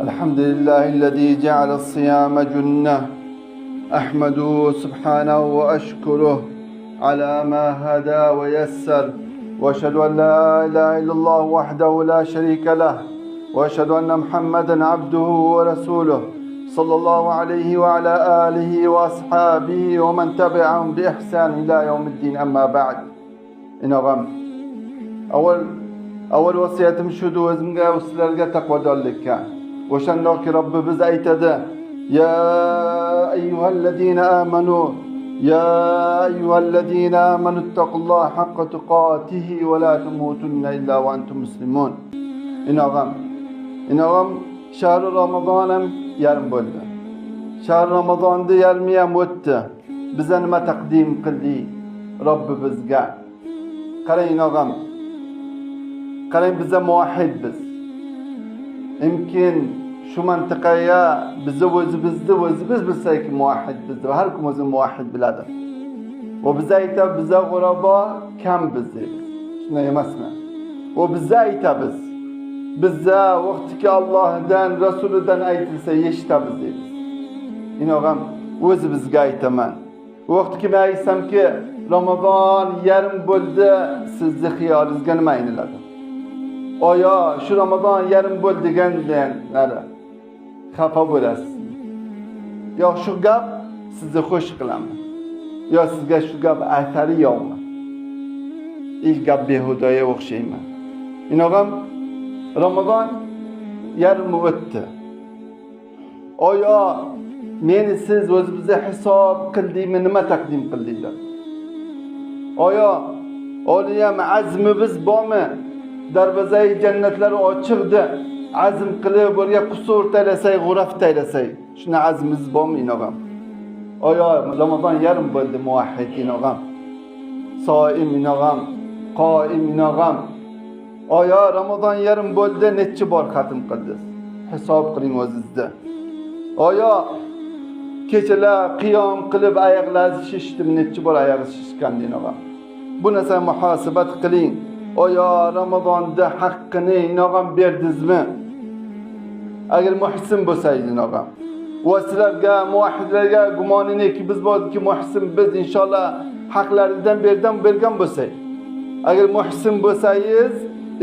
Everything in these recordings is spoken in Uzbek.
الحمد لله الذي جعل الصيام جنة. أحمده سبحانه وأشكره على ما هدى ويسر، وأشهد أن لا إله إلا الله وحده لا شريك له، وأشهد أن محمدا عبده ورسوله صلى الله عليه وعلى آله وأصحابه ومن تبعهم بإحسان إلى يوم الدين. أما بعد. إنغام أول وصيتم شدو وزمغا وسلرغا تقوى وشنوك رب بزايتد يا أيها الذين آمنوا اتقوا الله حق تقاته ولا تموتن إلا وأنتم مسلمون. إنغام شهر رمضان yarım bo'ldi. Shahr Ramazonda yarmi ham o'tdi. Biza nima taqdim qildik Robbimizga? Qarang og'am. Qarang, biza muvahhid biz. Imkin shu mintaqaga bizni o'zimiz bilsaki muvahhid biz. Har kim o'zini muvahhid biladi. Va biza aytib, biza g'urabo kam biz deymiz. Shunday emasmi? Va biza aytamiz. Bizda vaqtiki Allohdan, Rasulidan aytilsa eshitamiz deymiz. Inog'am o'zi bizga aytaman. Vaqtiki men aytsamki Ramazon yarim bo'ldi, sizni xiyolingizga nima ayniladi? Oyo shu Ramazon yarim bo'ldi degandan nari xafa bo'lasiz. Yo shu gap sizni xush qilaman. Yo sizga shu gap asari yo'qmi? İlk gap behudoga o'xshayman. Inog'am Ramazon yarmi o'tdi. Oyo meni siz o'zingizga hisob qildingmi, nima taqdim qildinglar? Oyo oliyam azmimiz bormi? Darvozai jannatlar ochiqdi. Azm qilib o'rga qusur taylasak, g'uraf taylasak, shuna azmimiz bormi inog'am? Oyo Ramazon yarim bo'ldi muvahhid inog'am. Soim inog'am, qoim inog'am. Oyo Ramazon yarim bo'ldi, necha bor xatm qildingiz? Hisob qiling o'zingizda. Oyo kechalar qiyom qilib oyoqlaringiz shishdimi, necha bor oyog'ingiz shishgan deynoga. Bu narsa muhosabat qiling. Oyo Ramazonda haqqini inog'am berdingizmi? Agar muhsin bo'lsangiz inog'am. Va sizlarga muvahhidlarga gumoniniki biz bo'ldiki muhsin biz inshaalloh haqlaridan bergan bo'lsak. Agar muhsin bo'lsangiz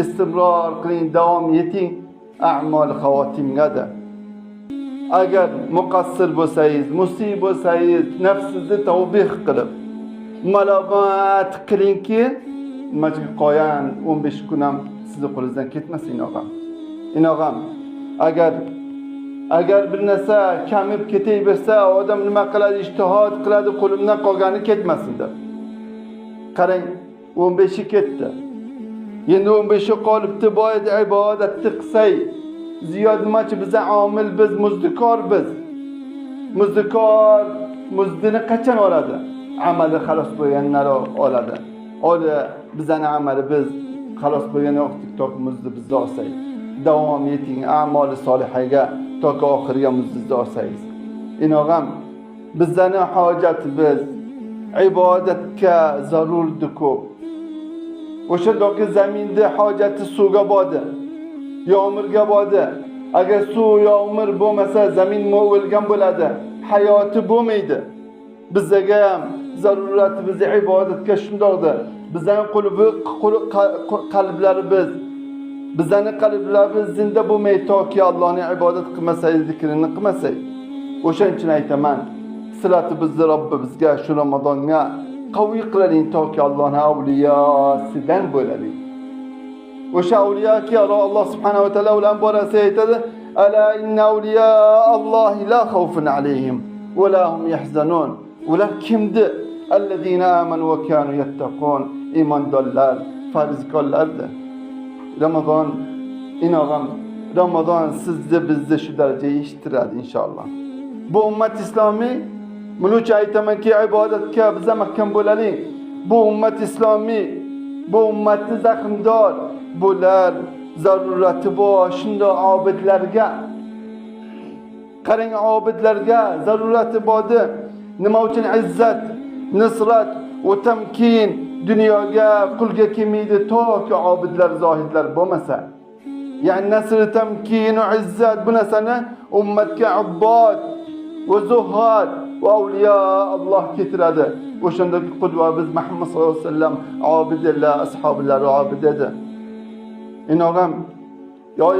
istimror qiling, davom eting a'mol xavotimgada. Agar muqassir bo'lsangiz, musiy bo'lsangiz, nafsingizni tavbih qilib malomat qilingki, nimaga qo'yan 15 kun ham sizni qo'lingizdan ketmasin inog'am. Agar bir narsa kamib ketaversa, odam nima qiladi, ijtihod qiladi, qo'limdan qolgani ketmasin deb. Qarang, 15 ketdi. Endi 15 qolibdi, boyda ibodatni qilsay, ziyod nimachi biza omil biz, muzdikor biz. Muzdikor muzdini qachon oladi? Amali xalos bo'lganlar oladi. Bizani amali biz xalos bo'lgan vaqtda tok muzni bizda olsak, davom eting a'moli solihaga toki oxiriga muzni olsangiz. Inog'am, bizani hojatimiz ibodatga zarurdir ko'p. O'sha doki zaminda hojati suvga bo'ldi, yomg'irga bo'ldi. Agar suv, yomg'ir bo'lmasa zamin o'lgan bo'ladi, hayoti bo'lmaydi. Bizga ham zaruratimiz ibodatga shundoqdir. Bizning qalblarimiz, bizning qalblarimiz zinda bo'lmaydi toki Allohning ibodat qilmasak, zikrini qilmasak. O'shaning uchun aytaman, silatimizni Robbimizga shu Ramazonga qaviy qiling toki Allohning avliyosidan bo'laylik. O'sha avliyoki Alloh subhanahu va taolo ular borasida aytadi: "Ala inna awliya Allohi la xawfun alayhim va la hum yahzanun." Ular kimdi? Allazina amanu va kanu yattaqun. Iymondorlar, farzkorlardir. Ramazon inog'am, Ramazon sizni bizni shu darajaga yetishtiradi inshaalloh. Bu ummat islomiy Muluk aytamanki ibodatga biz mahkam bo'laylik. Bu ummat islomiy, bu ummatni zaxmdor, bular zarurati bor shunday obidlarga. Qarang, obidlarga zarurati bordi. Nima uchun izzat, nusrat va tamkin dunyoga qulga kelmaydi toki obidlar, zohidlar bo'lmasa. Yani nasr temkin ve izzet bu narsani ummatga ubbod ve zuhad ve avliya Allah getiradi. O'shandagi qudva biz Muhammad sallallohu alayhi vasallam abidlar, ashabillar abid edi. Inog'am yo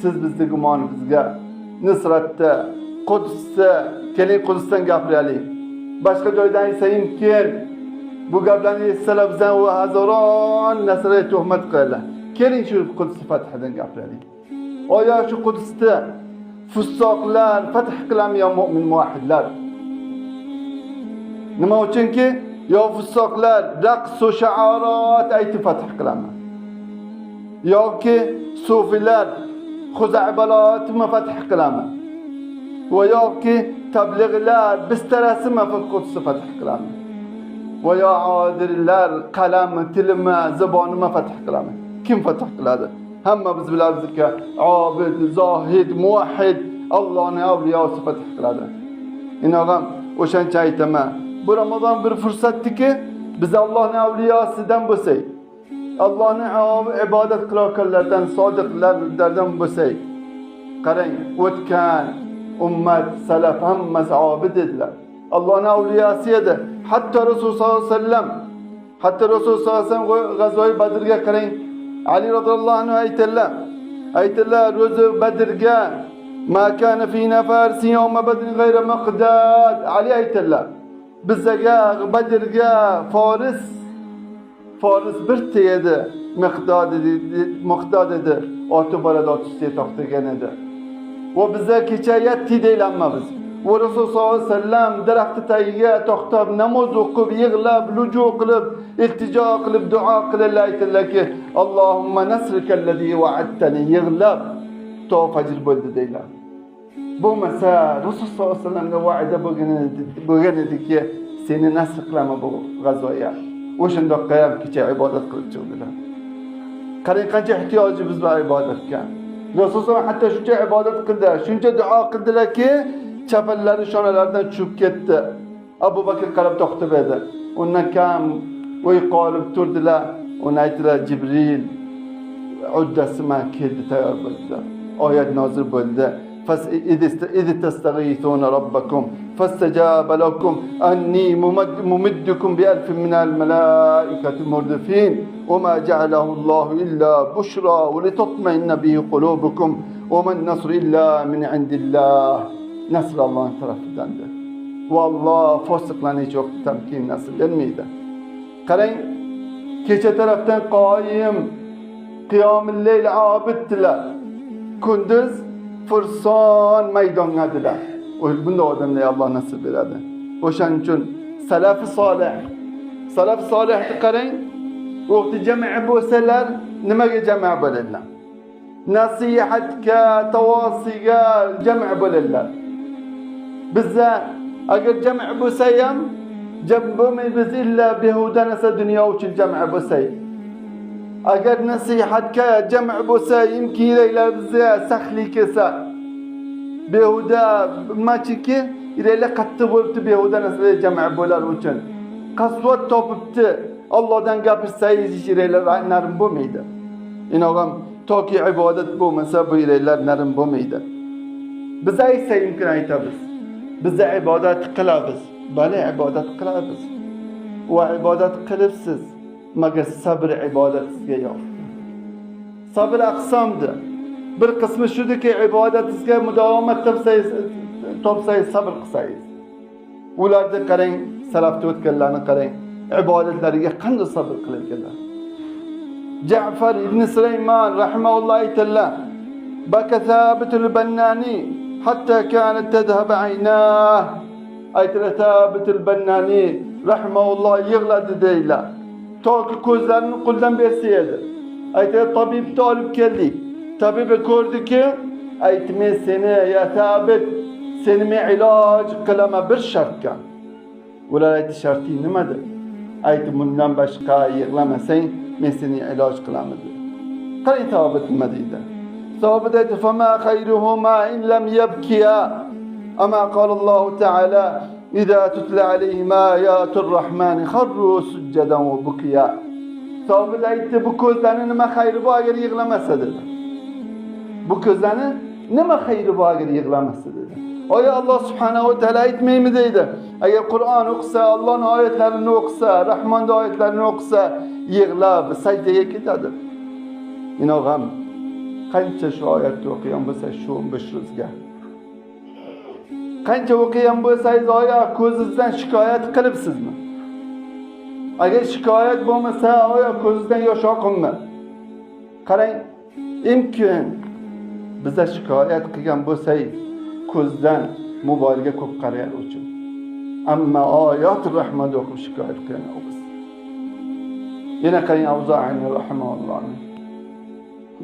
siz bizni gumonimizga Nusratda, Qudsda, keling Qudsdan gapiraylik. Boshqa joydan aytsayimkin bu gaplarni eshitsalar bizdan u hazoron nasrga tuhmat qiladi. Keling shu Quds fathidan gapiraylik. Oya shu Qudsda fussoqlar fath qilamiyo mu'min muvahhidlar. Nima uchunki yo fussoqlar raqs va shi'arat aytib fath qilaman. Yoki sufilar xuza'balat fath qilaman. Va yoki tablig'lar bistarasi Quds fath qilaman. Va yo odirlar qalam tilma zabonima fath qilaman. Kim fath qiladi? Hamma biz bilamizki obid, zohid, muvahhid Allohning avliyosi fath qiladi. Inog'am o'shancha aytaman. Bu Ramazon bir fursatdiki biz Allohning avliyosidan bo'lsak, Allohning ibodat qilayotganlardan, sodiqlardan bo'lsak. Qarang, o'tgan ummat salaf hammasi obid edilar. Allohning avliyosi edi. Hatto Rasululloh sollallohu alayhi vasallam, Rasululloh sollallohu alayhi vasallam g'azvoy Badrga qarang. Ali radhiyallohu anhu aytdilar o'zi Badrga ma kana fi nafarsi yawma badrin ghayra maqdad. Ali aytdilar bizga Badrga Foris birta edi, miqdod edi. Oti borada otishga to'xtagan edi. Va bizga kecha yetti deylanmamiz. Va Rasululloh sollallohu alayhi vasallam daraxti tagiga to'xtab namoz o'qib, yig'lab, lujo qilib, iltijo qilib, duo qilib aytdilarki, Allohumma nasrikallazi wa'adtani yig'lab to fajr bo'ldi deylar. Bo'lmasa Rasululloh sollallohu alayhi vasallamga va'da bo'lgan ediki, seni nasr qilaman bu g'azoya. O'shandoqqa ham kecha ibodat qilib chiqdilar. Qarang qancha ehtiyojimiz bor ibodatga. Rasululloh hatto shuncha ibodat qildi, shuncha duo qildilarki, chapallari shonalaridan tushib ketdi. Abu Bakr qarab to'xtab edi. Undan kam o'y qolib turdilar. Uni aytdilar Jibril uddasi ma keldi, tayyor bo'ldi. Oyat nozil bo'ldi. إذ تستغيثون ربكم فاستجاب لكم أني ممدكم بألف من الملائكة مردفين وما جعله الله إلا بشرى ولتطمئن به قلوبكم وما النصر إلا من عند الله. Nasr Allah'ın tarafındandır. Vallahi fosıqlarına hiç yok temkin nasıl vermeydi. Qarang, kecha tarafdan qoyim, qiyomul leyl abiddilar. Kunduz furson maydongadilar. Bunday odamlar Allah nasib beradi. O'shaning uchun salaf-i solihni qarang, vaqti jam'i bo'lsalar, nimaga jam'i bo'ladilar? Nasihatga, tavosiga jam'i bo'ladilar. Bizda agar jam'i bo'lsa ham biz illa behuda narsa dunyo uchun jam'i bo'lsak. Agar nasihatga jam'i bo'lsa, imkoniyatlar bizga saxlik kelsa, behuda machiki iraylar qattiq bo'libdi, behuda narsa jam'i bo'lar uchun. Qasvat topibdi, Allohdan gapirsangiz iraylar narim bo'lmaydi. Inog'am toki ibodat bo'lmasa bu iraylar narim bo'lmaydi. Biz aytsa imkon aytamiz. Biz ibodat qilamiz. Bali ibodat qilamiz. Va ibodat qilibsiz. Magar sabr ibodatingizga yo'q. Sabr aqsamdi. Bir qismi shudiki ibodatingizga mudovamat topsangiz, sabr qilsangiz. Ularni qarang, salafda o'tganlarni qarang, ibodatlariga qanday sabr qilganlar. Ja'far ibn Sulaymon rahimahulloh aytdilar: "Baka Sabitul Bannani hatta kanat tadhhab aynah." Aytdilar, Sabitul Bannani rahimahulloh yig'ladi deylar. Toki ko'zlarini qo'ldan bersa edi. Aytdilar, tabibni olib keldik. Tabib ko'rdiki, aytmay seni ya Sabit, seni men iloj qilaman bir shartga. Ular aytdi, sharti nimadir? Aytdi, bundan boshqa yig'lamasang, men seni iloj qilaman dedi. Qarang Sabit nima deydi? Sabit aytdi, "Fama khayruhuma in lam yabkiya." Ama qala Alloh taala: "İza tutla alayhim ayatul rahman kharru sujadan ve bukiya." Sabit aytdi, bu ko'zlarning nima xayri bor agar yig'lamasa dedi. bu ko'zani nima xayri bor agar yig'lamasa dedi. Oya Alloh subhanahu va taolo aytmaymi deydi. Agar Qur'on o'qisa, Allohning oyatlarini o'qisa, Rahmonning oyatlarini o'qisa, yig'lab sajdaga ketadi. Inog'am qancha shu oyatni o'qigan bo'lsa, shu 15 ro'zga. Qancha o'qigan bo'lsangiz, oya ko'zingizdan shikoyat qilibsizmi? Agar shikoyat bo'lmasa, oya ko'zingizdan yosh oqinmi? Qarang, imkon biza shikoyat qilgan bo'lsak, ko'zdan mobilga ko'p qarayar uchun. Ammo oyat rahmat o'qib shikoyat qilgan o'qiz. Yana qarang Avzo'ini rahimahullohni.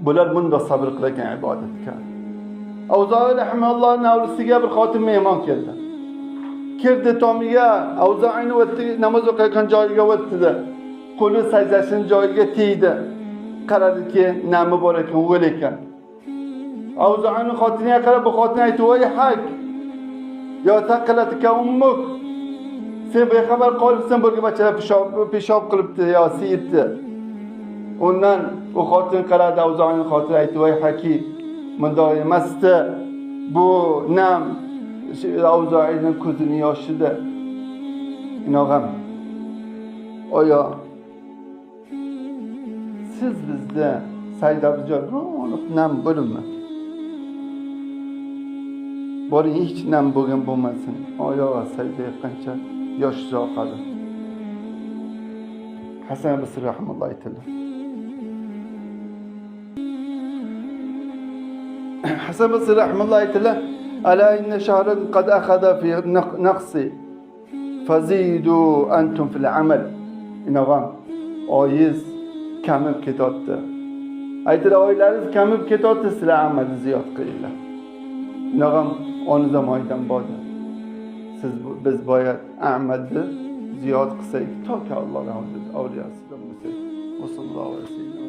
Bular bunda sabr qilgan ibodat qilgan. Avzo'i rahimahullohning avlisiga bir xotin mehmon keldi. Kirdi tomiga, Avzo'ini o'tdi, namoz o'qiyotgan joyiga o'tdi. Qo'li sajdasining joyiga tegdi. Qaradiki, nami bor ekan, o'l ekan. Avzo'ning xotiniga qarab, bu xotin aytdi: "Voy haq. Yo taqalatga ummuk. Sen bexabar qolibsan, bo'lgan bachalar peshob qilibdi yo siyibdi." Undan u xotin qaradi, Avzo'ning xotini aytdi: "Voy haqi, bundoq emasdi. Bu nam Avzo'ning ko'zining yoshida." Inog'am. Oyo siz bizda saydabizor nam bo'lmi? Boring hech nam bo'lgan bo'lmasin. Oyo sayda qancha yosh oqadi. Hasan Basri rahimahulloh aytdilar. Hasan Basri rahimahulloh aytdilar: "Ala inna shahran qad akhadha fi naqsi fazidu antum fil amal." Inog'am oyiz kamib ketotdi. Aytdilar, oylaringiz kamib ketotdi, sizlar amalni ziyod qilinglar. Inog'am onu zamoydan bordi. Biz boyat amalni ziyod qilsak, toki Allohning avliyosidan bo'lsak. Sallallohu alayhi vasallam.